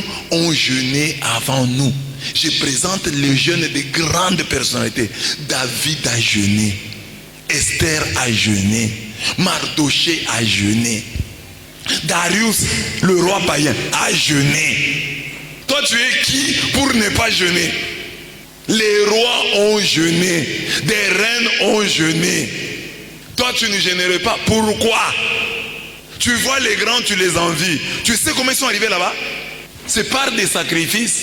grands ont jeûné avant nous. Je présente le jeûne des grandes personnalités. David a jeûné. Esther a jeûné. Mardoché a jeûné. Darius, le roi païen, a jeûné. Toi, tu es qui pour ne pas jeûner? Les rois ont jeûné. Des reines ont jeûné. Toi, tu ne jeûnerais pas. Pourquoi? Tu vois les grands, tu les envies. Tu sais comment ils sont arrivés là-bas? C'est par des sacrifices.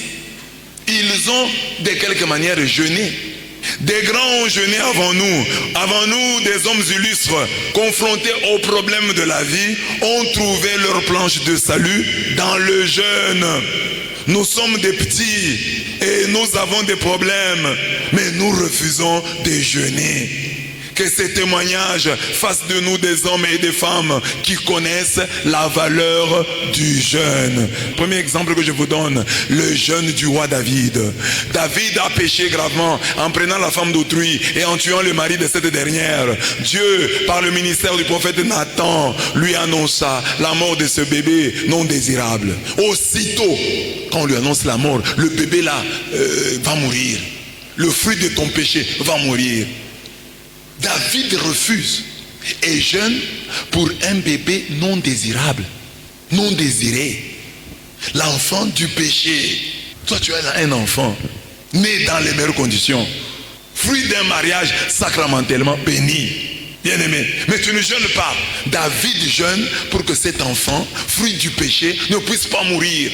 Ils ont de quelque manière jeûné. Des grands ont jeûné avant nous. Avant nous, des hommes illustres, confrontés aux problèmes de la vie, ont trouvé leur planche de salut dans le jeûne. Nous sommes des petits et nous avons des problèmes, mais nous refusons de jeûner. Que ces témoignages fassent de nous des hommes et des femmes qui connaissent la valeur du jeûne. Premier exemple que je vous donne, le jeûne du roi David. David a péché gravement en prenant la femme d'autrui et en tuant le mari de cette dernière. Dieu, par le ministère du prophète Nathan, lui annonça la mort de ce bébé non désirable. Aussitôt, quand on lui annonce la mort, le bébé là va mourir. Le fruit de ton péché va mourir. David refuse et jeûne pour un bébé non désirable, non désiré. L'enfant du péché. Toi, tu as un enfant né dans les meilleures conditions, fruit d'un mariage sacramentellement béni, bien aimé. Mais tu ne jeûnes pas. David jeûne pour que cet enfant, fruit du péché, ne puisse pas mourir.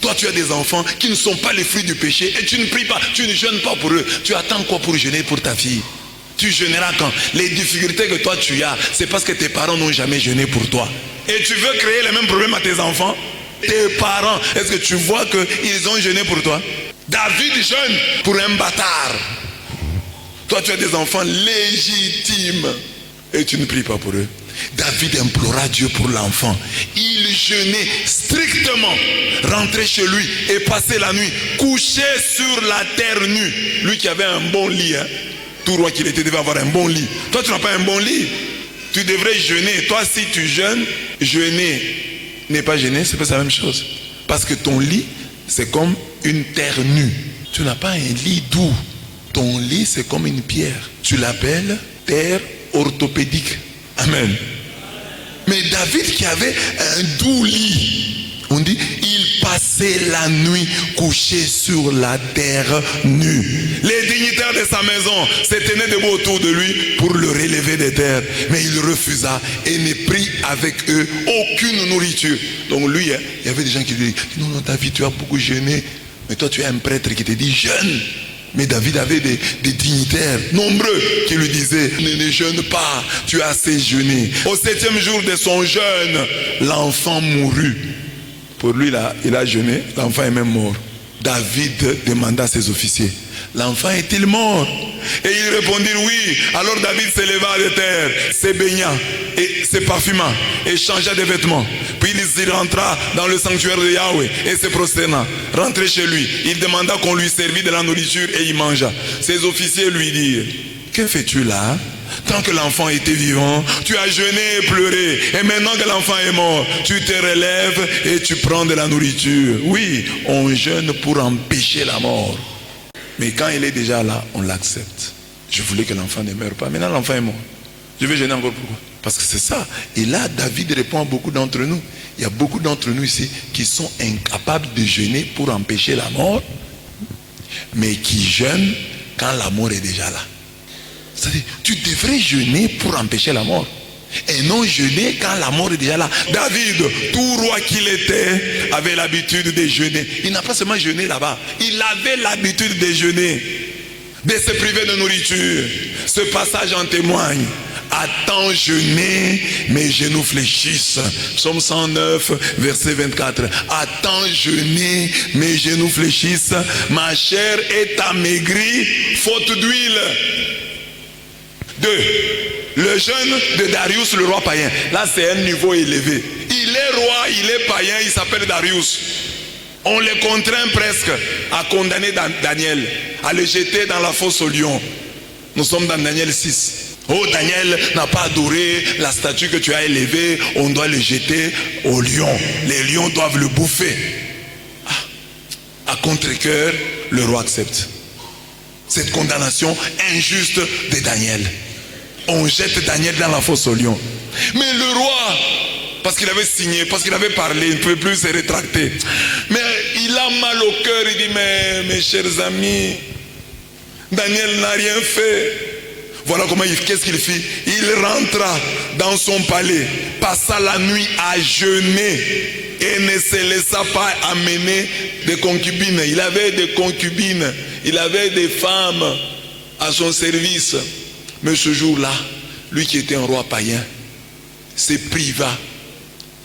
Toi, tu as des enfants qui ne sont pas les fruits du péché et tu ne pries pas, tu ne jeûnes pas pour eux. Tu attends quoi pour jeûner pour ta fille? Tu jeûneras quand? Les difficultés que toi tu as, c'est parce que tes parents n'ont jamais jeûné pour toi. Et tu veux créer les mêmes problèmes à tes enfants? Tes parents, est-ce que tu vois qu'ils ont jeûné pour toi? David jeûne pour un bâtard. Toi tu as des enfants légitimes et tu ne pries pas pour eux. David implora Dieu pour l'enfant. Il jeûnait strictement, rentrait chez lui et passait la nuit couché sur la terre nue. Lui qui avait un bon lit, hein? Tout roi qu'il était devait avoir un bon lit. Toi, tu n'as pas un bon lit. Tu devrais jeûner. Toi, si tu jeûnes, jeûner n'est pas jeûner, c'est pas la même chose. Parce que ton lit, c'est comme une terre nue. Tu n'as pas un lit doux. Ton lit, c'est comme une pierre. Tu l'appelles terre orthopédique. Amen. Mais David qui avait un doux lit, on dit, il passait la nuit couché sur la terre nue. Les dignitaires de sa maison se tenaient debout autour de lui pour le relever des terres. Mais il refusa et ne prit avec eux aucune nourriture. Donc lui, il y avait des gens qui lui disaient, non, non, David, tu as beaucoup jeûné. Mais toi, tu es un prêtre qui te dit, jeûne. Mais David avait des dignitaires nombreux qui lui disaient, ne jeûne pas, tu as assez jeûné. Au 7e jour de son jeûne, l'enfant mourut. Pour lui, là, il a jeûné, l'enfant est même mort. David demanda à ses officiers, l'enfant est-il mort? Et ils répondirent oui. Alors David se leva de terre, se baigna et se parfuma et changea de vêtements. Puis il rentra dans le sanctuaire de Yahweh et se prosterna. Rentré chez lui, il demanda qu'on lui servît de la nourriture et il mangea. Ses officiers lui dirent, que fais-tu là? Tant que l'enfant était vivant, tu as jeûné et pleuré. Et maintenant que l'enfant est mort, tu te relèves et tu prends de la nourriture. Oui, on jeûne pour empêcher la mort. Mais quand il est déjà là, on l'accepte. Je voulais que l'enfant ne meure pas. Maintenant l'enfant est mort. Je vais jeûner encore pourquoi? Parce que c'est ça. Et là, David répond à beaucoup d'entre nous. Il y a beaucoup d'entre nous ici qui sont incapables de jeûner pour empêcher la mort, mais qui jeûnent quand la mort est déjà là. C'est-à-dire, tu devrais jeûner pour empêcher la mort et non jeûner quand la mort est déjà là. David, tout roi qu'il était, avait l'habitude de jeûner. Il n'a pas seulement jeûné là-bas, il avait l'habitude de jeûner, de se priver de nourriture. Ce passage en témoigne. À tant jeûner, mes genoux fléchissent. Psaume 109, verset 24. À tant jeûner, mes genoux fléchissent. Ma chair est amaigrie, faute d'huile. 2. Le jeûne de Darius, le roi païen. Là, c'est un niveau élevé. Il est roi, il est païen, il s'appelle Darius. On le contraint presque à condamner Daniel, à le jeter dans la fosse au lion. Nous sommes dans Daniel 6. Oh, Daniel n'a pas adoré la statue que tu as élevée, on doit le jeter au lion. Les lions doivent le bouffer. contre-cœur, le roi accepte. Cette condamnation injuste de Daniel. On jette Daniel dans la fosse au lion. Mais le roi, parce qu'il avait signé, parce qu'il avait parlé, il ne pouvait plus se rétracter. Mais il a mal au cœur, il dit, mais mes chers amis, Daniel n'a rien fait. Voilà comment qu'est-ce qu'il fit. Il rentra dans son palais, passa la nuit à jeûner et ne se laissa pas amener des concubines. Il avait des concubines, il avait des femmes à son service. Mais ce jour-là, lui qui était un roi païen, se priva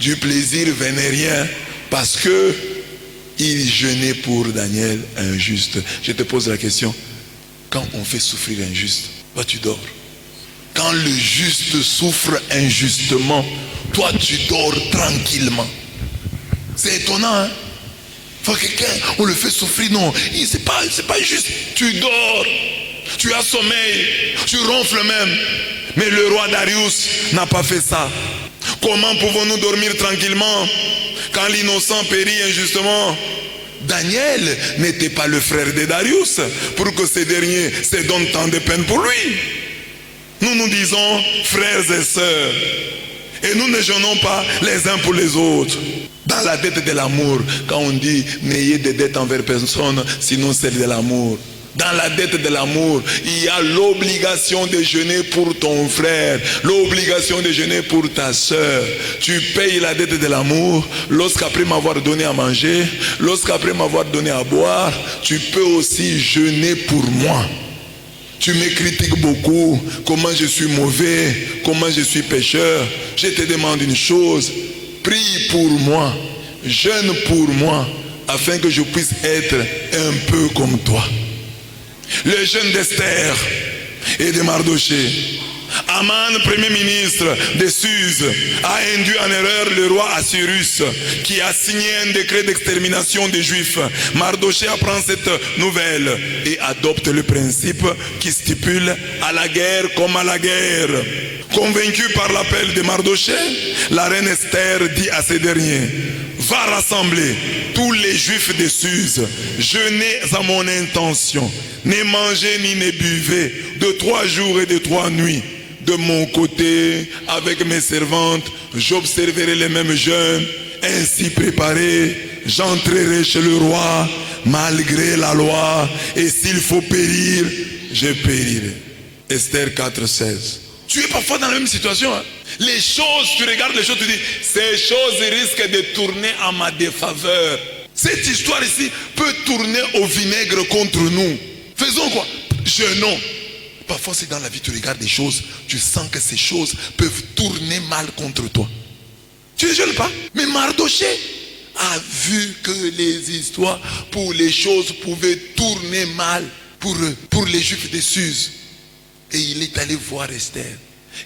du plaisir vénérien parce que il jeûnait pour Daniel injuste. Je te pose la question, quand on fait souffrir injuste, toi tu dors. Quand le juste souffre injustement, toi tu dors tranquillement. C'est étonnant, hein? Faut quelqu'un, on le fait souffrir, non, c'est pas juste. Tu dors, tu as sommeil, tu ronfles même. Mais le roi Darius n'a pas fait ça. Comment pouvons-nous dormir tranquillement quand l'innocent périt injustement? Daniel n'était pas le frère de Darius pour que ce dernier se donne tant de peine pour lui. Nous nous disons frères et sœurs et nous ne jeûnons pas les uns pour les autres. Dans la dette de l'amour, quand on dit n'ayez de dette envers personne sinon celle de l'amour. Dans la dette de l'amour, il y a l'obligation de jeûner pour ton frère, l'obligation de jeûner pour ta soeur. Tu payes la dette de l'amour lorsqu'après m'avoir donné à manger, lorsqu'après m'avoir donné à boire, tu peux aussi jeûner pour moi. Tu me critiques beaucoup, comment je suis mauvais, comment je suis pécheur. Je te demande une chose, prie pour moi, jeûne pour moi, afin que je puisse être un peu comme toi. Le jeûne d'Esther et de Mardoché. Aman, premier ministre de Suse, a induit en erreur le roi Assyrus qui a signé un décret d'extermination des Juifs. Mardoché apprend cette nouvelle et adopte le principe qui stipule à la guerre comme à la guerre. Convaincu par l'appel de Mardoché, la reine Esther dit à ces derniers: va rassembler tous les Juifs de Suse, jeûnez à mon intention, ne mangez ni ne buvez de 3 jours et de 3 nuits. De mon côté, avec mes servantes, j'observerai les mêmes jeûnes. Ainsi préparé, j'entrerai chez le roi, malgré la loi. Et s'il faut périr, je périrai. Esther 4,16. Tu es parfois dans la même situation. Hein? Les choses, tu regardes les choses, tu dis, ces choses risquent de tourner à ma défaveur. Cette histoire ici peut tourner au vinaigre contre nous. Faisons quoi? Jeûnons. Parfois, c'est dans la vie, tu regardes des choses, tu sens que ces choses peuvent tourner mal contre toi. Tu ne jeûnes pas. Mais Mardoché a vu que les histoires pour les choses pouvaient tourner mal pour eux, pour les Juifs de Suse. Et il est allé voir Esther.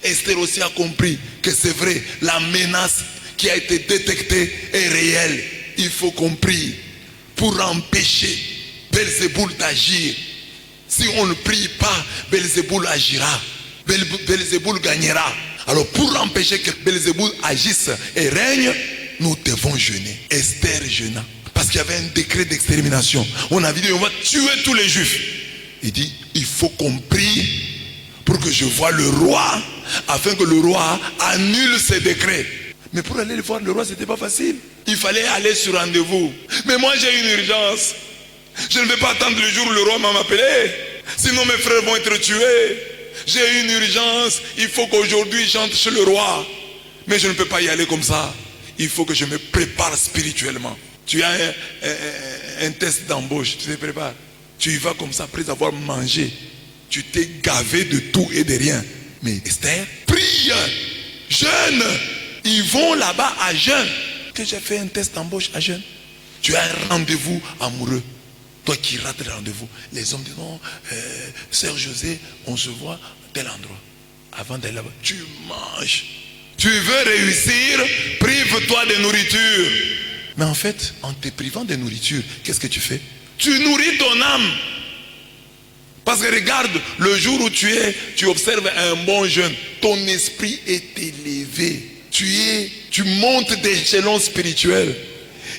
Esther aussi a compris que c'est vrai, la menace qui a été détectée est réelle. Il faut qu'on prie pour empêcher Belzéboul d'agir. Si on ne prie pas, Belzéboul agira. Belzéboul gagnera. Alors pour empêcher que Belzéboul agisse et règne, nous devons jeûner. Esther jeûna. Parce qu'il y avait un décret d'extermination. On a dit, on va tuer tous les Juifs. Il dit, il faut qu'on prie pour que je voie le roi, afin que le roi annule ses décrets. Mais pour aller voir le roi, ce n'était pas facile. Il fallait aller sur rendez-vous. Mais moi j'ai une urgence. Je ne vais pas attendre le jour où le roi m'a appelé. Sinon mes frères vont être tués. J'ai une urgence. Il faut qu'aujourd'hui j'entre chez le roi. Mais je ne peux pas y aller comme ça. Il faut que je me prépare spirituellement. Tu as un test d'embauche. Tu te prépares. Tu y vas comme ça après avoir mangé. Tu t'es gavé de tout et de rien. Mais Esther, prie, jeûne. Ils vont là-bas à jeûne. Que j'ai fait un test d'embauche à jeûne. Tu as un rendez-vous amoureux. Toi qui rates le rendez-vous, les hommes disent non, Sœur José, on se voit à tel endroit. Avant d'aller là-bas, tu manges. Tu veux réussir, prive-toi de nourriture. Mais en fait, en te privant de nourriture, qu'est-ce que tu fais? Tu nourris ton âme. Parce que regarde, le jour où tu observes un bon jeûne, ton esprit est élevé. Tu montes d'échelon spirituel.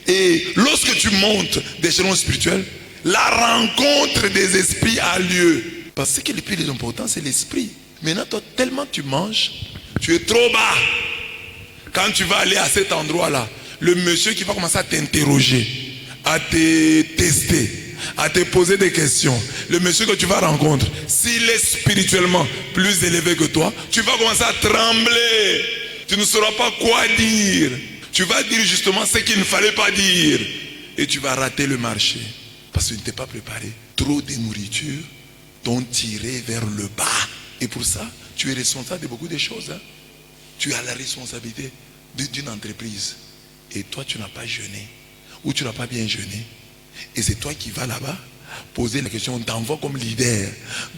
Et lorsque tu montes d'échelon spirituel, la rencontre des esprits a lieu. Parce que le plus important, c'est l'esprit. Maintenant, toi, tellement tu manges, tu es trop bas. Quand tu vas aller à cet endroit-là, le monsieur qui va commencer à t'interroger, à te tester, à te poser des questions, le monsieur que tu vas rencontrer, s'il est spirituellement plus élevé que toi, tu vas commencer à trembler. Tu ne sauras pas quoi dire. Tu vas dire justement ce qu'il ne fallait pas dire. Et tu vas rater le marché. Parce que tu ne t'es pas préparé. Trop de nourriture t'ont tiré vers le bas. Et pour ça, tu es responsable de beaucoup de choses. Hein. Tu as la responsabilité d'une entreprise. Et toi, tu n'as pas jeûné. Ou tu n'as pas bien jeûné. Et c'est toi qui vas là-bas poser la question. On t'envoie comme leader.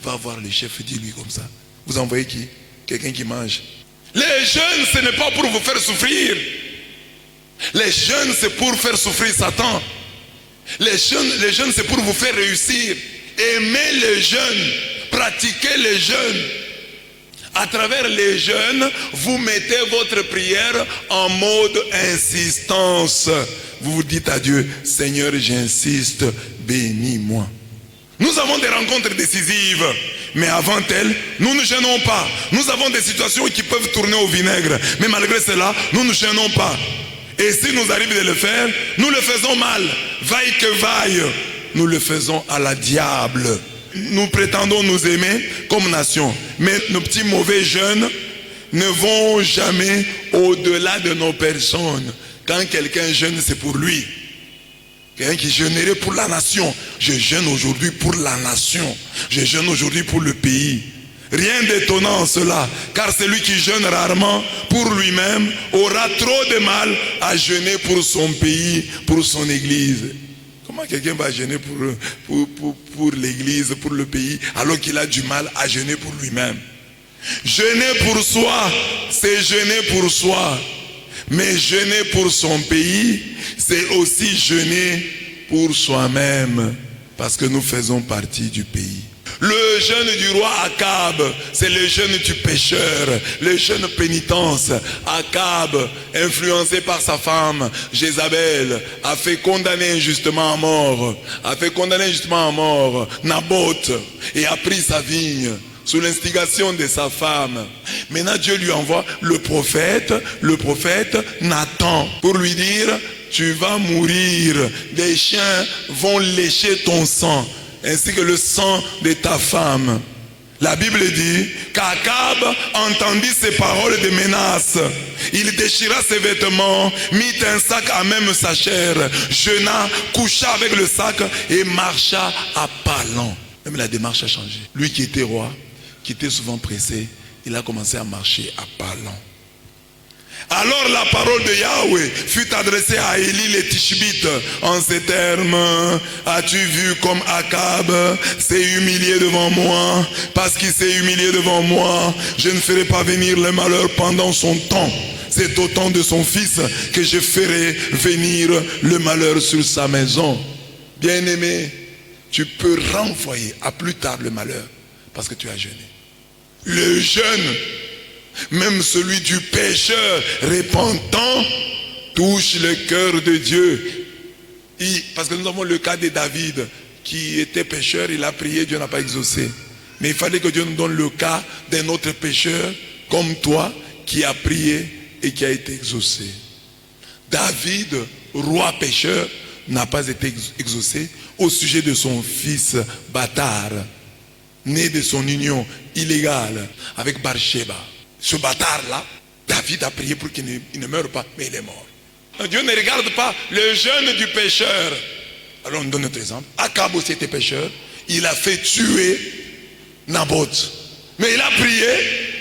Va voir le chef, dis-lui comme ça. Vous envoyez qui? Quelqu'un qui mange. Les jeûnes, ce n'est pas pour vous faire souffrir. Les jeûnes, c'est pour faire souffrir Satan. Les jeûnes, c'est pour vous faire réussir. Aimez les jeûnes. Pratiquez les jeûnes. À travers les jeûnes, vous mettez votre prière en mode insistance. Vous vous dites à Dieu, Seigneur, j'insiste, bénis-moi. Nous avons des rencontres décisives, mais avant elles, nous ne gênons pas. Nous avons des situations qui peuvent tourner au vinaigre, mais malgré cela, nous ne gênons pas. Et si nous arrive de le faire, nous le faisons mal. Vaille que vaille, nous le faisons à la diable. Nous prétendons nous aimer comme nation, mais nos petits mauvais jeunes ne vont jamais au-delà de nos personnes. Quand quelqu'un jeûne, c'est pour lui. Quelqu'un qui jeûnerait pour la nation. Je jeûne aujourd'hui pour la nation. Je jeûne aujourd'hui pour le pays. Rien d'étonnant en cela, car celui qui jeûne rarement pour lui-même aura trop de mal à jeûner pour son pays, pour son église. Comment quelqu'un va jeûner pour l'église, pour le pays, alors qu'il a du mal à jeûner pour lui-même? Jeûner pour soi, c'est jeûner pour soi. Mais jeûner pour son pays, c'est aussi jeûner pour soi-même, parce que nous faisons partie du pays. Le jeûne du roi Akab, c'est le jeûne du pécheur, le jeûne pénitence. Akab, influencé par sa femme, Jézabel, a fait condamner injustement à mort, Naboth, et a pris sa vigne sous l'instigation de sa femme. Maintenant Dieu lui envoie le prophète Nathan, pour lui dire, tu vas mourir, des chiens vont lécher ton sang, ainsi que le sang de ta femme. La Bible dit qu'Akab entendit ces paroles de menace. Il déchira ses vêtements, mit un sac à même sa chair, jeûna, coucha avec le sac et marcha à pas lents. Même la démarche a changé. Lui qui était roi, qui était souvent pressé, il a commencé à marcher à pas lents. Alors la parole de Yahweh fut adressée à Élie le Tishbite en ces termes. As-tu vu comme Akab s'est humilié devant moi? Parce qu'il s'est humilié devant moi, je ne ferai pas venir le malheur pendant son temps. C'est au temps de son fils que je ferai venir le malheur sur sa maison. Bien-aimé, tu peux renvoyer à plus tard le malheur parce que tu as jeûné. Le jeûne, même celui du pécheur repentant, touche le cœur de Dieu. Parce que nous avons le cas de David qui était pécheur, il a prié, Dieu n'a pas exaucé. Mais il fallait que Dieu nous donne le cas d'un autre pécheur comme toi qui a prié et qui a été exaucé. David, roi pécheur, n'a pas été exaucé au sujet de son fils bâtard, né de son union illégale avec Bathsheba. Ce bâtard-là, David a prié pour qu'il ne meure pas, mais il est mort. Dieu ne regarde pas le jeûne du pécheur. Alors on donne notre exemple. Akab aussi était pécheur. Il a fait tuer Naboth. Mais il a prié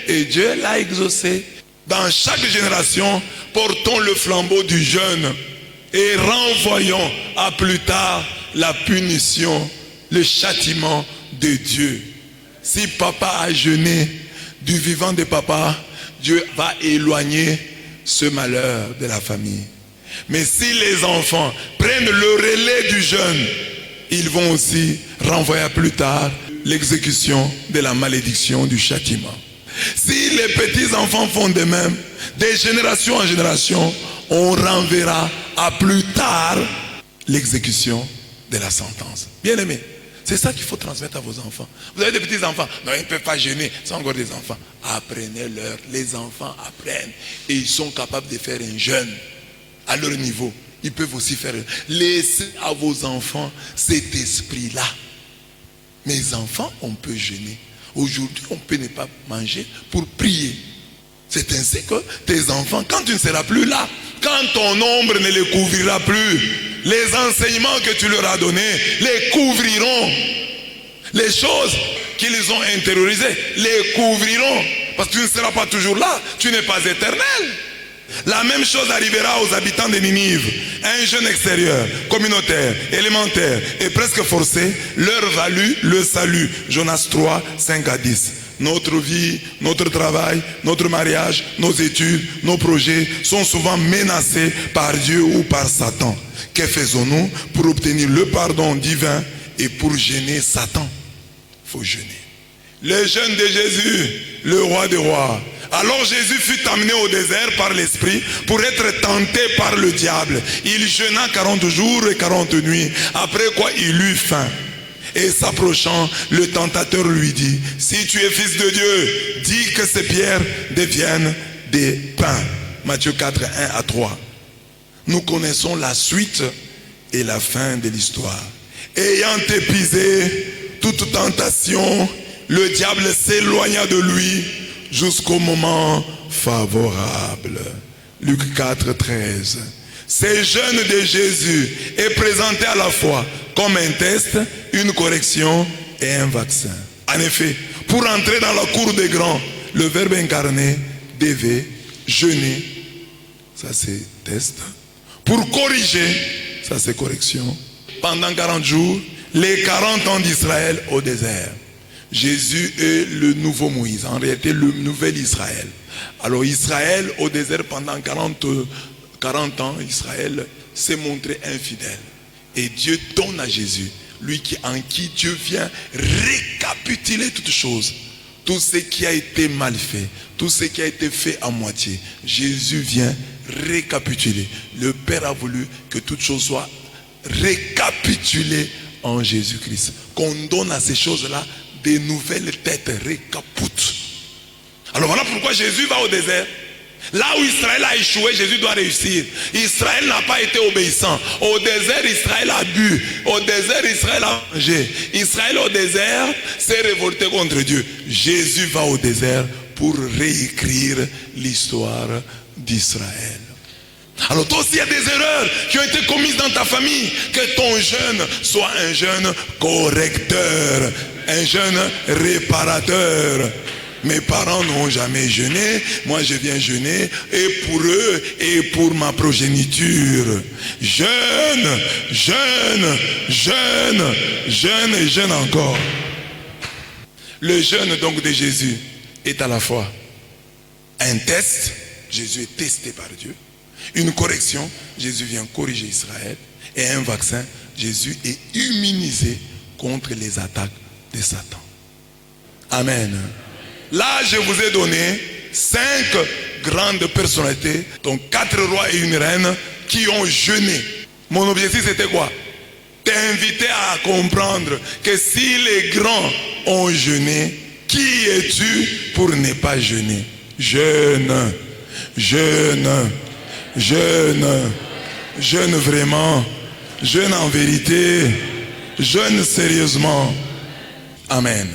et Dieu l'a exaucé. Dans chaque génération, portons le flambeau du jeûne et renvoyons à plus tard la punition, le châtiment de Dieu. Si papa a jeûné du vivant de papa, Dieu va éloigner ce malheur de la famille. Mais si les enfants prennent le relais du jeûne, ils vont aussi renvoyer à plus tard l'exécution de la malédiction du châtiment. Si les petits enfants font de même, de génération en génération, on renverra à plus tard l'exécution de la sentence. Bien aimé, c'est ça qu'il faut transmettre à vos enfants. Vous avez des petits enfants, non, ils ne peuvent pas jeûner, c'est encore des enfants. Apprenez-leur, les enfants apprennent et ils sont capables de faire un jeûne à leur niveau. Ils peuvent aussi faire. Laissez à vos enfants cet esprit-là. Mes enfants, on peut jeûner. Aujourd'hui, on peut ne pas manger pour prier. C'est ainsi que tes enfants, quand tu ne seras plus là, quand ton ombre ne les couvrira plus, les enseignements que tu leur as donnés les couvriront. Les choses qu'ils ont intériorisées les couvriront. Parce que tu ne seras pas toujours là, tu n'es pas éternel. La même chose arrivera aux habitants de Ninive. Un jeûne extérieur, communautaire, élémentaire et presque forcé leur valut le salut. Jonas 3, 5 à 10. Notre vie, notre travail, notre mariage, nos études, nos projets sont souvent menacés par Dieu ou par Satan. Que faisons-nous pour obtenir le pardon divin et pour gêner Satan? Il faut jeûner. Le jeûne de Jésus, le roi des rois. Alors Jésus fut amené au désert par l'Esprit pour être tenté par le diable. Il jeûna 40 jours et 40 nuits, après quoi il eut faim. Et s'approchant, le tentateur lui dit, si tu es fils de Dieu, dis que ces pierres deviennent des pains. Matthieu 4, 1 à 3. Nous connaissons la suite et la fin de l'histoire. Ayant épuisé toute tentation, le diable s'éloigna de lui jusqu'au moment favorable. Luc 4, 13. Ce jeûne de Jésus est présenté à la fois comme un test, une correction et un vaccin. En effet, pour entrer dans la cour des grands, le Verbe incarné devait jeûner, ça c'est test. Pour corriger, ça c'est correction. Pendant 40 jours, les 40 ans d'Israël au désert. Jésus est le nouveau Moïse, en réalité le nouvel Israël. Alors Israël au désert pendant 40 ans, Israël s'est montré infidèle. Et Dieu donne à Jésus, lui en qui Dieu vient récapituler toutes choses. Tout ce qui a été mal fait, tout ce qui a été fait à moitié, Jésus vient récapituler. Le Père a voulu que toutes choses soient récapitulées en Jésus-Christ. Qu'on donne à ces choses-là des nouvelles têtes récapoutes. Alors voilà pourquoi Jésus va au désert. Là où Israël a échoué, Jésus doit réussir. Israël n'a pas été obéissant. Au désert, Israël a bu. Au désert, Israël a mangé. Israël au désert s'est révolté contre Dieu. Jésus va au désert pour réécrire l'histoire d'Israël. Alors toi aussi, il y a des erreurs qui ont été commises dans ta famille. Que ton jeûne soit un jeûne correcteur, un jeûne réparateur. Mes parents n'ont jamais jeûné, moi je viens jeûner, et pour eux et pour ma progéniture. Jeûne, jeûne, jeûne, jeûne et jeûne encore. Le jeûne donc de Jésus est à la fois un test, Jésus est testé par Dieu, une correction, Jésus vient corriger Israël, et un vaccin, Jésus est immunisé contre les attaques de Satan. Amen. Là, je vous ai donné 5 grandes personnalités, dont 4 rois et une reine, qui ont jeûné. Mon objectif, c'était quoi? T'inviter à comprendre que si les grands ont jeûné, qui es-tu pour ne pas jeûner? Jeûne, jeûne, jeûne, jeûne vraiment, jeûne en vérité, jeûne sérieusement. Amen.